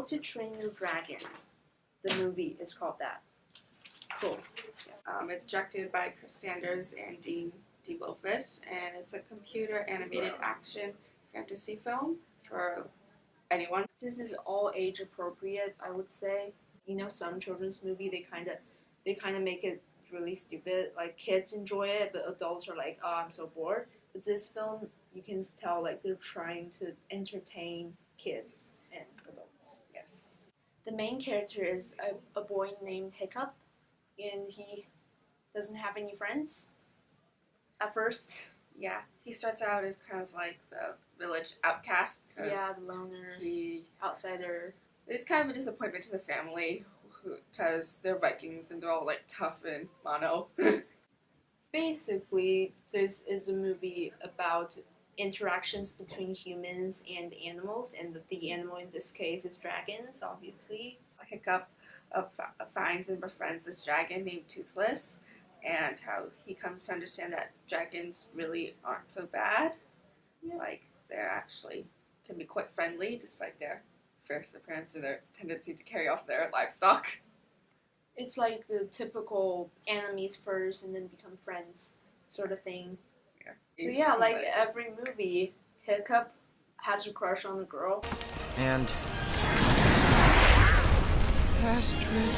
to Train Your Dragon. The movie is called that. Cool. It's directed by Chris Sanders and Dean DeLofis, and it's a computer animated action fantasy film for anyone. This is all age appropriate, I would say. You know, some children's movie they kind of make it really stupid. Like kids enjoy it, but adults are like, "Oh, I'm so bored." But this film, you can tell like they're trying to entertain kids and adults. Yes. The main character is a boy named Hiccup, and he doesn't have any friends at first. Yeah, he starts out as kind of like the village outcast. Yeah, the loner, outsider. It's kind of a disappointment to the family because they're Vikings and they're all like tough and mono. Basically, this is a movie about interactions between humans and animals, and the animal in this case is dragons, obviously. Hiccup finds and befriends this dragon named Toothless, and how he comes to understand that dragons really aren't so bad. Yeah. Like, they're actually can be quite friendly despite their fierce appearance and their tendency to carry off their livestock. It's like the typical enemies first and then become friends sort of thing. Yeah. So yeah, like every movie, Hiccup has a crush on the girl. And Astrid.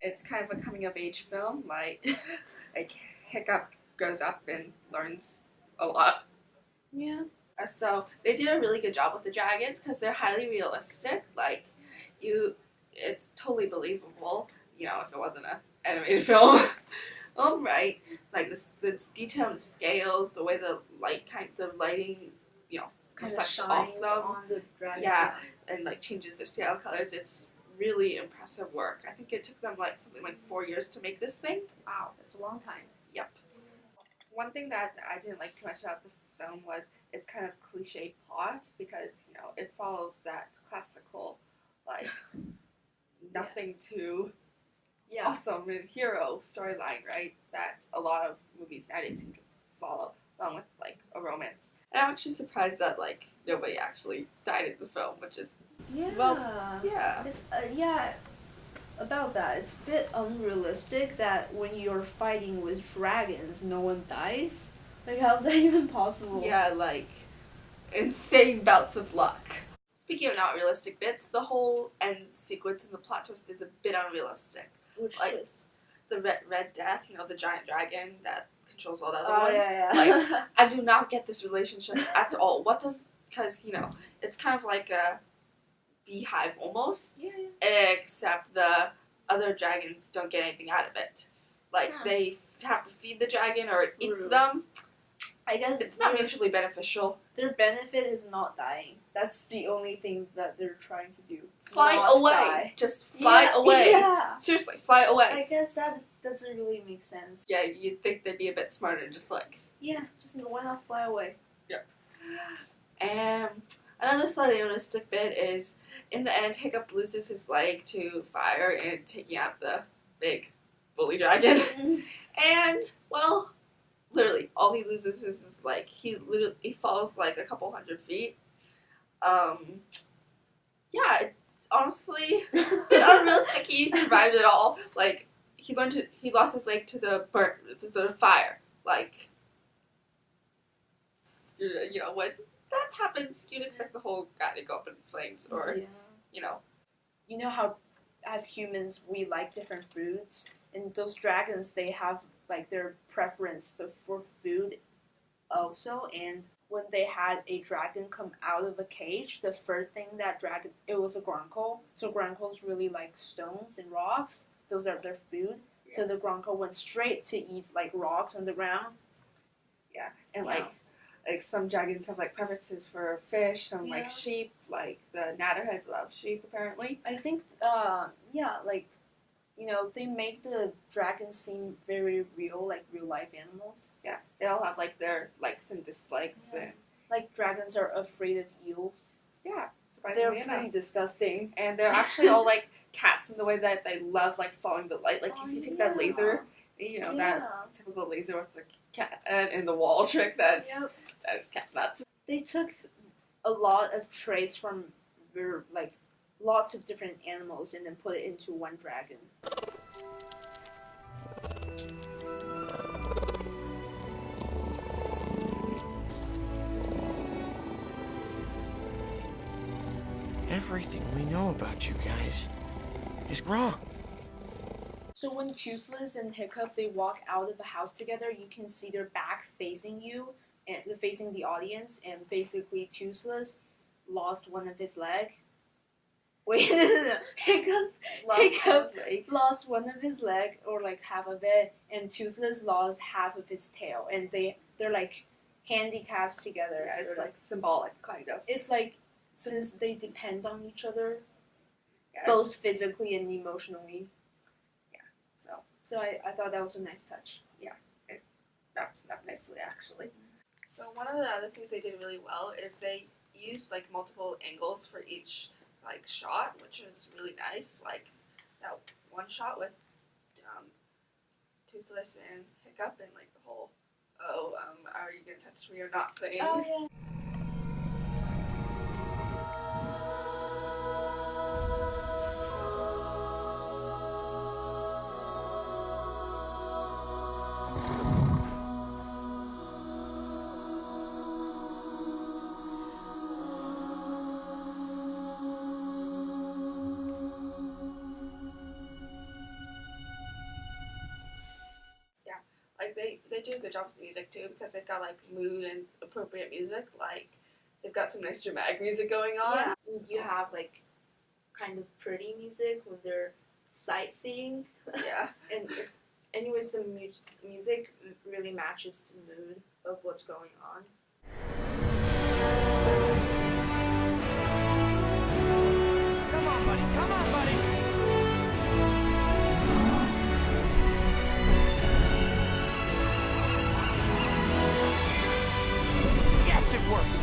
It's kind of a coming of age film. Like Hiccup grows up and learns a lot. Yeah. So they did a really good job with the dragons because they're highly realistic. Like it's totally believable. You know, if it wasn't an animated film. Right. Like the detail in the scales, the way the lighting, you know, Kind of reflects shines off them. on the dragon. Yeah, and like changes their scale colors. It's really impressive work. I think it took them like something like 4 years to make this thing. Wow, that's a long time. Yep. One thing that I didn't like too much about the film was its kind of cliche plot because, you know, it follows that classical, like, nothing too awesome and hero storyline, right? That a lot of movies nowadays seem to follow, along with, like, a romance. And I'm actually surprised that, like, nobody actually died in the film, which is, It's about that. It's a bit unrealistic that when you're fighting with dragons, no one dies. Like, how's that even possible? Yeah, like, insane bouts of luck. Speaking of not realistic bits, the whole end sequence and the plot twist is a bit unrealistic. Which like, twist? The Red Death, you know, the giant dragon that controls all the other Oh, ones. yeah. Like, I do not get this relationship at all. Because, you know, it's kind of like a beehive almost. Yeah. Except the other dragons don't get anything out of it. Like, they have to feed the dragon or it eats them. I guess it's not mutually beneficial. Their benefit is not dying. That's the only thing that they're trying to do. Fly away. Die. Just fly away. Yeah. Seriously, fly away. I guess that doesn't really make sense. Yeah, you'd think they'd be a bit smarter, just like... Yeah, just why not fly away? Yep. Another slightly realistic bit is, in the end, Hiccup loses his leg to fire and taking out the big bully dragon. And, well... Literally, all he loses is his leg. He falls like a couple 100 feet. Honestly, it's a bit unrealistic. He survived it all. Like, he lost his leg to the fire. Like, you know, when that happens, you'd expect the whole guy to go up in flames, or, you know. You know how, as humans, we like different foods? And those dragons, they have like their preference for food also, and when they had a dragon come out of a cage, the first thing it was a Gronko. So Gronkos really like stones and rocks. Those are their food. Yeah. So the Gronko went straight to eat like rocks on the ground. Yeah, and like some dragons have like preferences for fish, some like sheep, like the Natterheads love sheep apparently. I think like, you know, they make the dragons seem very real, like real life animals. Yeah, they all have like their likes and dislikes. Yeah. Like dragons are afraid of eels. Yeah, surprisingly they're pretty disgusting. And they're actually all like cats in the way that they love like following the light. Like if you take that laser, you know, that typical laser with the cat and the wall trick that I just cat's nuts. They took a lot of traits from like lots of different animals and then put it into one dragon. Everything we know about you guys is wrong. So when Toothless and Hiccup they walk out of the house together, you can see their back facing you and facing the audience, and basically Toothless lost one of his leg. Wait, no. Hiccup lost one of his leg or like half of it, and Toothless lost half of his tail, and they're like handicaps together. Yeah, it's sort of. like symbolic, kind of. It's like since they depend on each other, Yeah, both physically and emotionally. so So I thought that was a nice touch. wraps it up nicely, actually. So one of the other things they did really well is they used like multiple angles for each like shot, which was really nice. Like that one shot with Toothless and Hiccup, and like the whole are you gonna touch me or not thing. yeah. Like they do a good job with the music too, because they've got like mood and appropriate music. Like they've got some nice dramatic music going on. Yeah. You have like kind of pretty music when they're sightseeing, Yeah. and anyways, the music really matches the mood of what's going on. Come on, buddy. Come on, buddy. Yes, it worked.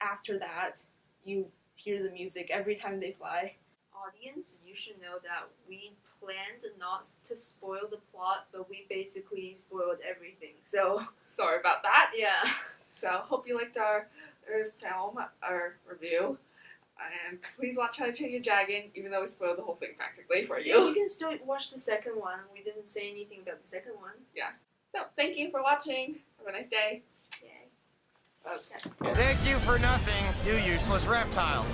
After that, you hear the music every time they fly. Audience, you should know that we planned not to spoil the plot, but we basically spoiled everything. So, Sorry about that. yeah. So hope you liked our film, our review. And please watch How to Train Your Dragon, even though we spoiled the whole thing practically for Yeah, you you. can still watch the second one. We didn't say anything about the second one. So thank you for watching. Have a nice day. Yay. Okay. Thank you for nothing, you useless reptile.